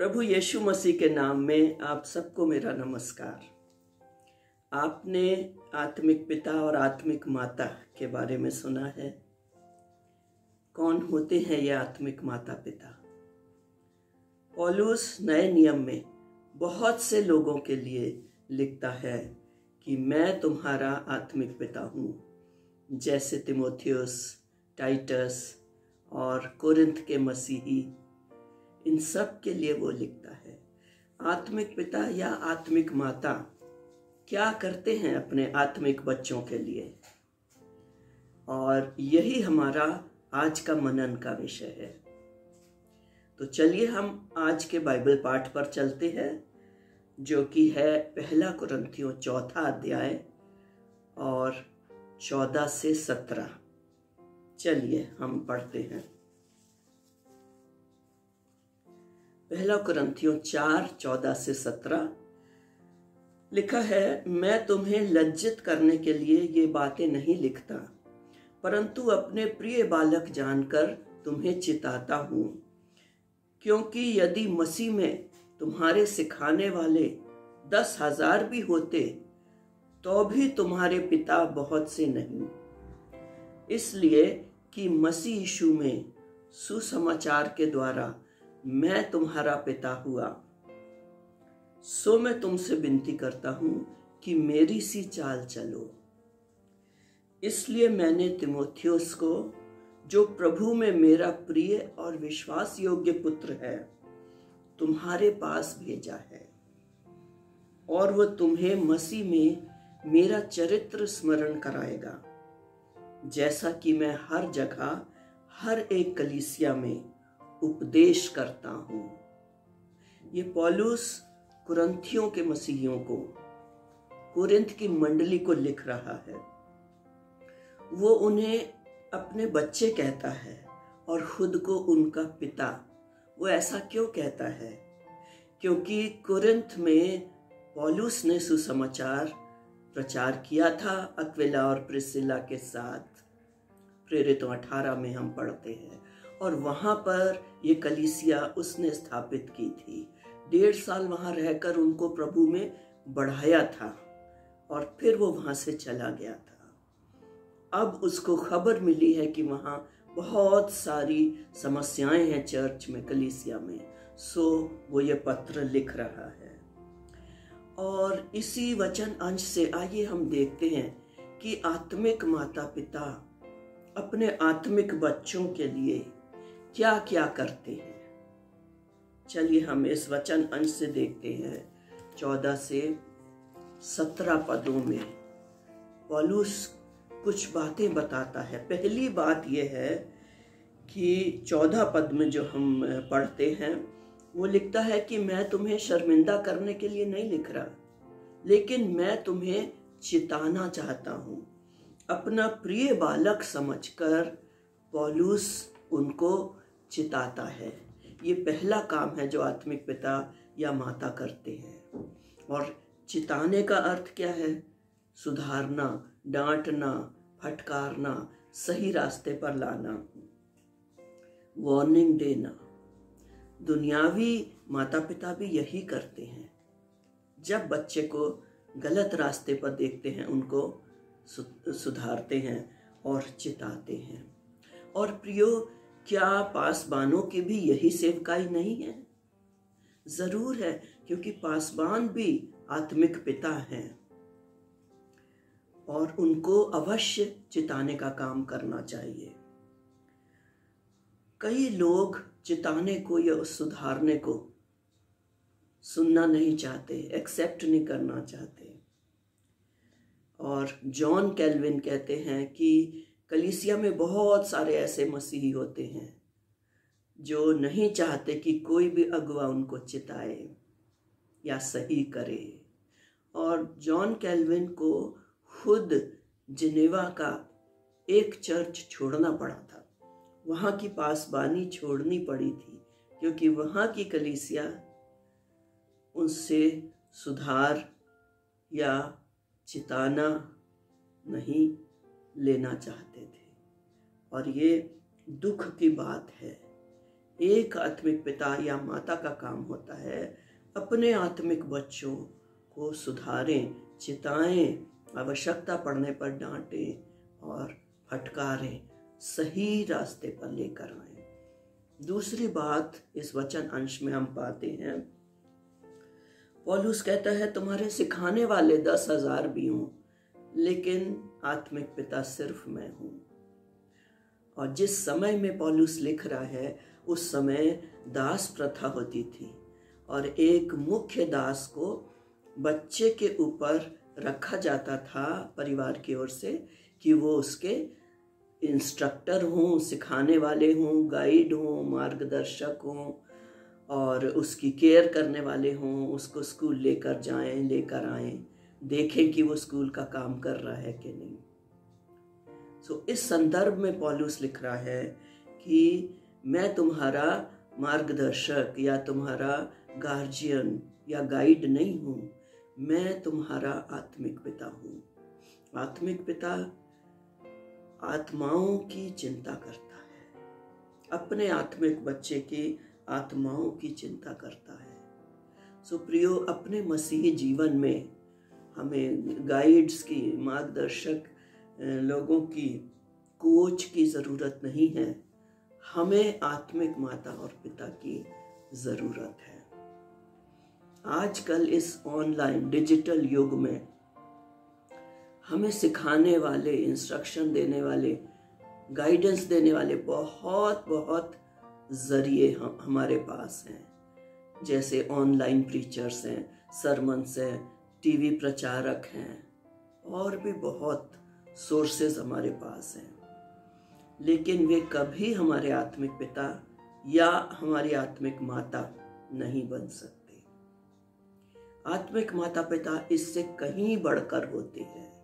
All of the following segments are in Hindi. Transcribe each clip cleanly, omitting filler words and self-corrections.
प्रभु यीशु मसीह के नाम में आप सबको मेरा नमस्कार। आपने आत्मिक पिता और आत्मिक माता के बारे में सुना है। कौन होते हैं ये आत्मिक माता पिता? पौलुस नए नियम में बहुत से लोगों के लिए लिखता है कि मैं तुम्हारा आत्मिक पिता हूँ, जैसे तिमोथियस, टाइटस और कोरिन्थ के मसीही, इन सब के लिए वो लिखता है। आत्मिक पिता या आत्मिक माता क्या करते हैं अपने आत्मिक बच्चों के लिए, और यही हमारा आज का मनन का विषय है। तो चलिए हम आज के बाइबल पाठ पर चलते हैं, जो कि है पहला कुरिन्थियों 4 अध्याय और 14 से 17। चलिए हम पढ़ते हैं। पहला कुरिन्थियों 4:14 से 17 लिखा है, मैं तुम्हें लज्जित करने के लिए ये बातें नहीं लिखता, परंतु अपने प्रिय बालक जानकर तुम्हें चिताता हूँ, क्योंकि यदि मसीह में तुम्हारे सिखाने वाले 10,000 भी होते तो भी तुम्हारे पिता बहुत से नहीं, इसलिए कि मसीह यीशु में सुसमाचार के द्वारा मैं तुम्हारा पिता हुआ। सो मैं तुमसे विनती करता हूं कि मेरी सी चाल चलो। इसलिए मैंने तिमोथियस को, जो प्रभु में मेरा प्रिय और विश्वास योग्य पुत्र है, तुम्हारे पास भेजा है, और वह तुम्हें मसीह में मेरा चरित्र स्मरण कराएगा, जैसा कि मैं हर जगह हर एक कलीसिया में उपदेश करता हूं। ये पौलुस कुरिन्थियों के मसीहियों को, कोरिन्थ की मंडली को लिख रहा है। वो उन्हें अपने बच्चे कहता है और खुद को उनका पिता। वो ऐसा क्यों कहता है? क्योंकि कुरिन्थ में पौलुस ने सुसमाचार प्रचार किया था अक्विला और प्रिस्किला के साथ। प्रेरितों 18 में हम पढ़ते हैं, और वहां पर ये कलीसिया उसने स्थापित की थी। 1.5 साल वहां रहकर उनको प्रभु में बढ़ाया था, और फिर वो वहां से चला गया था। अब उसको खबर मिली है कि वहां बहुत सारी समस्याएं हैं चर्च में, कलीसिया में। सो वो ये पत्र लिख रहा है। और इसी वचन अंश से आइए हम देखते हैं कि आत्मिक माता पिता अपने आत्मिक बच्चों के लिए क्या क्या करते हैं। चलिए हम इस वचन अंश से देखते हैं। 14 से 17 पदों में पौलुस कुछ बातें बताता है। पहली बात यह है कि 14 पद में जो हम पढ़ते हैं, वो लिखता है कि मैं तुम्हें शर्मिंदा करने के लिए नहीं लिख रहा, लेकिन मैं तुम्हें चिताना चाहता हूं। अपना प्रिय बालक समझकर पौलुस उनको चिताता है। ये पहला काम है जो आत्मिक पिता या माता करते हैं। और चिताने का अर्थ क्या है? सुधारना, डांटना, फटकारना, सही रास्ते पर लाना, वार्निंग देना। दुनियावी माता पिता भी यही करते हैं। जब बच्चे को गलत रास्ते पर देखते हैं, उनको सुधारते हैं और चिताते हैं। और प्रियो, क्या पासबानों की भी यही सेवकाई नहीं है? जरूर है, क्योंकि पासबान भी आत्मिक पिता हैं, और उनको अवश्य चिताने का काम करना चाहिए। कई लोग चिताने को या सुधारने को सुनना नहीं चाहते, एक्सेप्ट नहीं करना चाहते। और जॉन कैल्विन कहते हैं कि कलीसिया में बहुत सारे ऐसे मसीही होते हैं जो नहीं चाहते कि कोई भी अगुवा उनको चिताए या सही करे। और जॉन कैल्विन को खुद जिनेवा का एक चर्च छोड़ना पड़ा था। वहाँ की पासबानी छोड़नी पड़ी थी, क्योंकि वहाँ की कलीसिया उनसे सुधार या चिताना नहीं लेना चाहते थे। और ये दुख की बात है एक आत्मिक पिता या माता का काम होता है अपने आत्मिक बच्चों को सुधारें, चिताएं, आवश्यकता पड़ने पर डांटें और फटकारें, सही रास्ते पर लेकर आएं। दूसरी बात इस वचन अंश में हम पाते हैं, पौलुस कहता है तुम्हारे सिखाने वाले 10,000 भी हों, लेकिन आत्मिक पिता सिर्फ मैं हूं। और जिस समय में पौलुस लिख रहा है उस समय दास प्रथा होती थी और एक मुख्य दास को बच्चे के ऊपर रखा जाता था परिवार की ओर से कि वो उसके इंस्ट्रक्टर हों, सिखाने वाले हों, गाइड हों, मार्गदर्शक हों और उसकी केयर करने वाले हों, उसको स्कूल लेकर जाएं, लेकर आएं, देखें कि वो स्कूल का काम कर रहा है कि नहीं। इस संदर्भ में पौलुस लिख रहा है कि मैं तुम्हारा मार्गदर्शक या तुम्हारा गार्जियन या गाइड नहीं हूं, मैं तुम्हारा आत्मिक पिता हूं। आत्मिक पिता आत्माओं की चिंता करता है, अपने आत्मिक बच्चे की आत्माओं की चिंता करता है। प्रियो, अपने मसीही जीवन में हमें गाइड्स की, मार्गदर्शक लोगों की, कोच की ज़रूरत नहीं है, हमें आत्मिक माता और पिता की ज़रूरत है। आजकल इस ऑनलाइन डिजिटल युग में हमें सिखाने वाले, इंस्ट्रक्शन देने वाले, गाइडेंस देने वाले बहुत ज़रिए हमारे पास हैं। जैसे ऑनलाइन प्रीचर्स हैं, सरमन्स हैं, टीवी प्रचारक हैं और भी बहुत सोर्सेज हमारे पास हैं, लेकिन वे कभी हमारे आत्मिक पिता या हमारी आत्मिक माता नहीं बन सकते। आत्मिक माता पिता इससे कहीं बढ़कर होते हैं।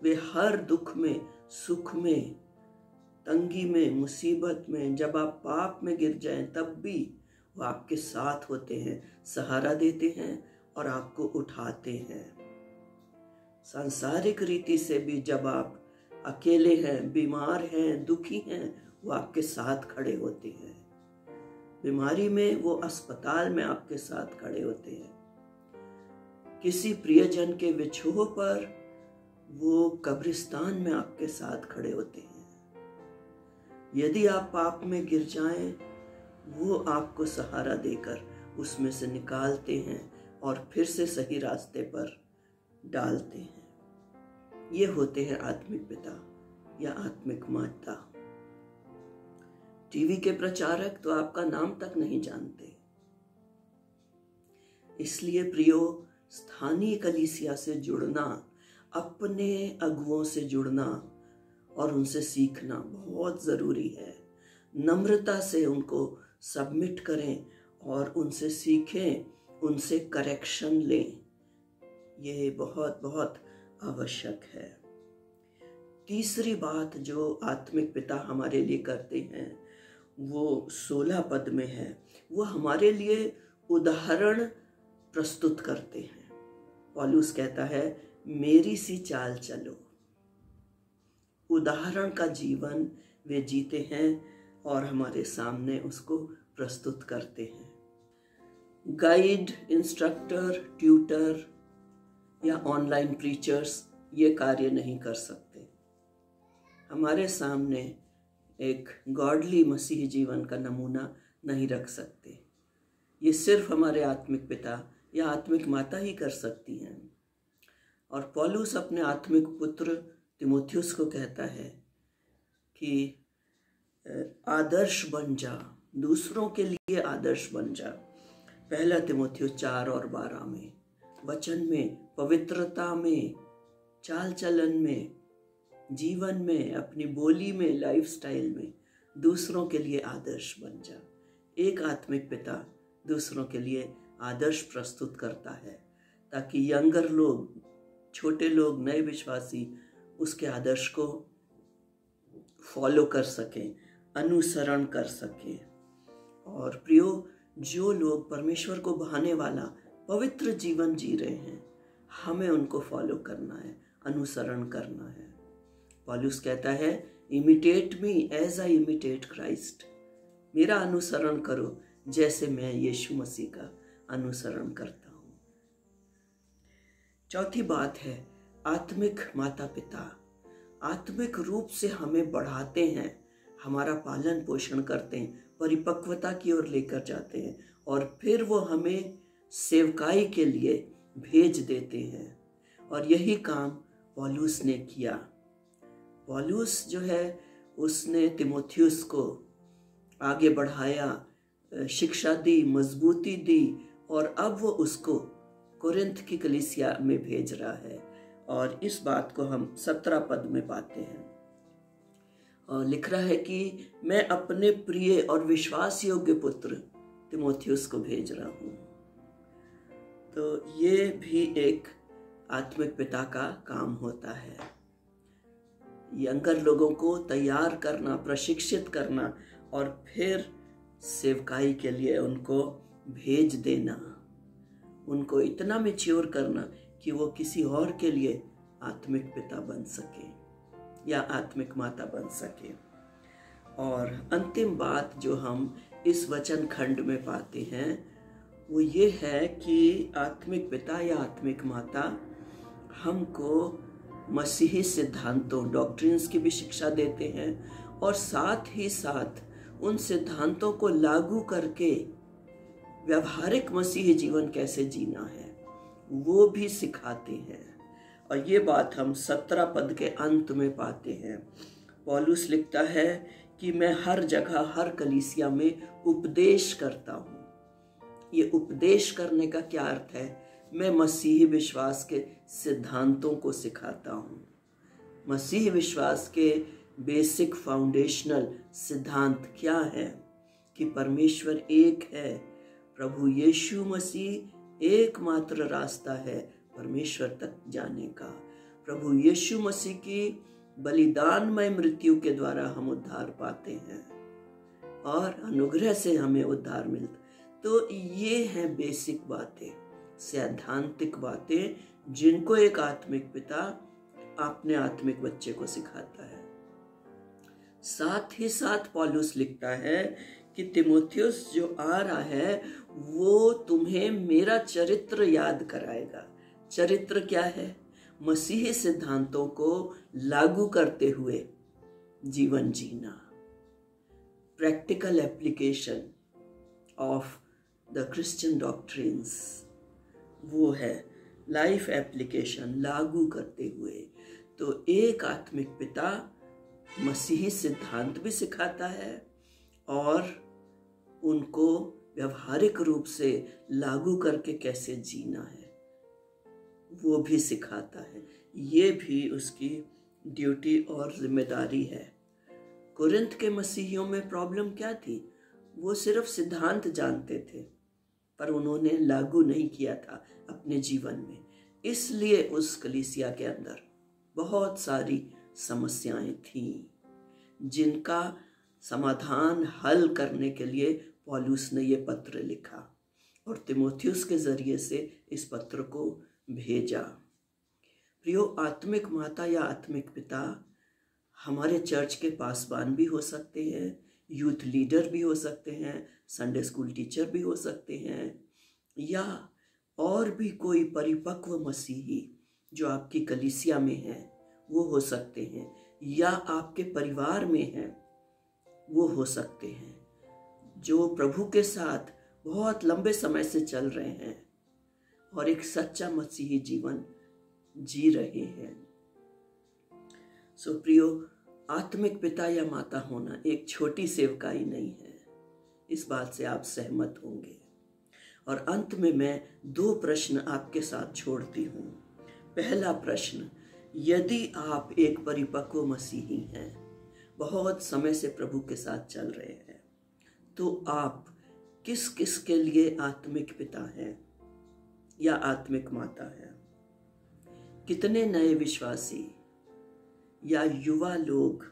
वे हर दुख में, सुख में, तंगी में, मुसीबत में, जब आप पाप में गिर जाएं तब भी वो आपके साथ होते हैं, सहारा देते हैं और आपको उठाते हैं। सांसारिक रीति से भी जब आप अकेले हैं, बीमार हैं, दुखी हैं, वो आपके साथ खड़े होते हैं। बीमारी में वो अस्पताल में आपके साथ खड़े होते हैं। किसी प्रियजन के विछोह पर वो कब्रिस्तान में आपके साथ खड़े होते हैं। यदि आप पाप में गिर जाएं, वो आपको सहारा देकर उसमें से निकालते हैं और फिर से सही रास्ते पर डालते हैं। ये होते हैं आत्मिक पिता या आत्मिक माता। टीवी के प्रचारक तो आपका नाम तक नहीं जानते। इसलिए प्रियो, स्थानीय कलीसिया से जुड़ना, अपने अगुओं से जुड़ना और उनसे सीखना बहुत जरूरी है। नम्रता से उनको सबमिट करें और उनसे सीखें, उनसे करेक्शन लें। ये बहुत आवश्यक है। तीसरी बात जो आत्मिक पिता हमारे लिए करते हैं वो 16 पद में है। वो हमारे लिए उदाहरण प्रस्तुत करते हैं। पौलुस कहता है मेरी सी चाल चलो। उदाहरण का जीवन वे जीते हैं और हमारे सामने उसको प्रस्तुत करते हैं। गाइड, इंस्ट्रक्टर, ट्यूटर या ऑनलाइन प्रीचर्स ये कार्य नहीं कर सकते। हमारे सामने एक गॉडली मसीही जीवन का नमूना नहीं रख सकते। ये सिर्फ हमारे आत्मिक पिता या आत्मिक माता ही कर सकती हैं। और पौलुस अपने आत्मिक पुत्र तीमुथियुस को कहता है कि आदर्श बन जा, दूसरों के लिए आदर्श बन जा। 1 तीमुथियुस 4 और 12 में, वचन में, पवित्रता में, चाल चलन में, जीवन में, अपनी बोली में, लाइफस्टाइल में दूसरों के लिए आदर्श बन जा। एक आत्मिक पिता दूसरों के लिए आदर्श प्रस्तुत करता है ताकि यंगर लोग, छोटे लोग, नए विश्वासी उसके आदर्श को फॉलो कर सकें, अनुसरण कर सकें। और प्रियो, जो लोग परमेश्वर को भाने वाला पवित्र जीवन जी रहे हैं, हमें उनको फॉलो करना है, अनुसरण करना है। पौलुस कहता है imitate me as I imitate Christ. मेरा अनुसरण करो जैसे मैं यीशु मसीह का अनुसरण करता हूँ। चौथी बात है आत्मिक माता पिता आत्मिक रूप से हमें बढ़ाते हैं, हमारा पालन पोषण करते हैं, परिपक्वता की ओर लेकर जाते हैं और फिर वो हमें सेवकाई के लिए भेज देते हैं। और यही काम पौलुस ने किया। पौलुस जो है उसने तीमुथियुस को आगे बढ़ाया, शिक्षा दी, मजबूती दी और अब वो उसको कुरिन्थ की कलीसिया में भेज रहा है। और इस बात को हम 17 पद में पाते हैं और लिख रहा है कि मैं अपने प्रिय और विश्वास योग्य पुत्र तीमुथियुस को भेज रहा हूँ। तो ये भी एक आत्मिक पिता का काम होता है, यंगर लोगों को तैयार करना, प्रशिक्षित करना और फिर सेवकाई के लिए उनको भेज देना, उनको इतना मैच्योर करना कि वो किसी और के लिए आत्मिक पिता बन सके या आत्मिक माता बन सके। और अंतिम बात जो हम इस वचन खंड में पाते हैं वो ये है कि आत्मिक पिता या आत्मिक माता हमको मसीही सिद्धांतों, डॉक्ट्रिन्स की भी शिक्षा देते हैं और साथ ही साथ उन सिद्धांतों को लागू करके व्यवहारिक मसीही जीवन कैसे जीना है वो भी सिखाते हैं। और ये बात हम 17 पद के अंत में पाते हैं। पौलुस लिखता है कि मैं हर जगह, हर कलीसिया में उपदेश करता हूँ। ये उपदेश करने का क्या अर्थ है? मैं मसीही विश्वास के सिद्धांतों को सिखाता हूँ। मसीही विश्वास के बेसिक फाउंडेशनल सिद्धांत क्या है? कि परमेश्वर एक है, प्रभु यीशु मसीह एकमात्र रास्ता है परमेश्वर तक जाने का। प्रभु यीशु मसीह की बलिदानमय मृत्यु के द्वारा हम उद्धार पाते हैं और अनुग्रह से हमें उद्धार मिलता। तो ये हैं बेसिक बातें, सैद्धांतिक बातें जिनको एक आत्मिक पिता अपने आत्मिक बच्चे को सिखाता है। साथ ही साथ पौलुस लिखता है कि तीमुथियुस जो आ रहा है वो तुम्हें मेरा चरित्र याद कराएगा। चरित्र क्या है? मसीही सिद्धांतों को लागू करते हुए जीवन जीना, practical application of the Christian doctrines, वो है लाइफ एप्लीकेशन, लागू करते हुए। तो एक आत्मिक पिता मसीही सिद्धांत भी सिखाता है और उनको व्यवहारिक रूप से लागू करके कैसे जीना है वो भी सिखाता है। ये भी उसकी ड्यूटी और जिम्मेदारी है। कुरिन्थ के मसीहियों में प्रॉब्लम क्या थी? वो सिर्फ सिद्धांत जानते थे पर उन्होंने लागू नहीं किया था अपने जीवन में, इसलिए उस कलीसिया के अंदर बहुत सारी समस्याएं थीं जिनका समाधान हल करने के लिए पौलुस ने ये पत्र लिखा और तीमुथियुस के जरिए से इस पत्र को भेजा। प्रियो, आत्मिक माता या आत्मिक पिता हमारे चर्च के पासवान भी हो सकते हैं, यूथ लीडर भी हो सकते हैं, संडे स्कूल टीचर भी हो सकते हैं, या और भी कोई परिपक्व मसीही जो आपकी कलीसिया में है वो हो सकते हैं, या आपके परिवार में हैं वो हो सकते हैं, जो प्रभु के साथ बहुत लंबे समय से चल रहे हैं और एक सच्चा मसीही जीवन जी रहे हैं। सो प्रियो, आत्मिक पिता या माता होना एक छोटी सेवकाई नहीं है, इस बात से आप सहमत होंगे। और अंत में मैं 2 प्रश्न आपके साथ छोड़ती हूँ। पहला प्रश्न, यदि आप एक परिपक्व मसीही हैं, बहुत समय से प्रभु के साथ चल रहे हैं, तो आप किस किस के लिए आत्मिक पिता हैं या आत्मिक माता है? कितने नए विश्वासी या युवा लोग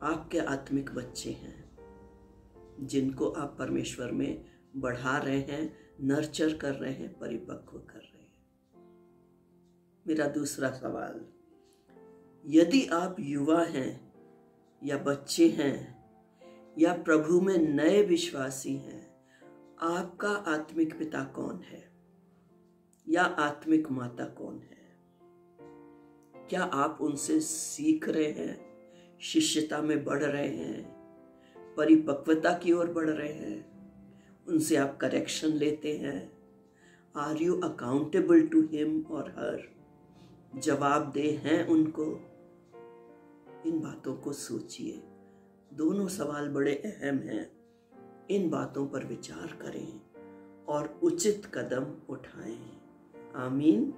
आपके आत्मिक बच्चे हैं जिनको आप परमेश्वर में बढ़ा रहे हैं, नर्चर कर रहे हैं, परिपक्व कर रहे हैं? मेरा दूसरा सवाल, यदि आप युवा हैं या बच्चे हैं या प्रभु में नए विश्वासी हैं, आपका आत्मिक पिता कौन है या आत्मिक माता कौन है? क्या आप उनसे सीख रहे हैं, शिष्यता में बढ़ रहे हैं, परिपक्वता की ओर बढ़ रहे हैं? उनसे आप करेक्शन लेते हैं? Are you accountable to him or her? जवाबदेह हैं उनको? इन बातों को सोचिए। दोनों सवाल बड़े अहम हैं। इन बातों पर विचार करें और उचित कदम उठाएं। आमीन।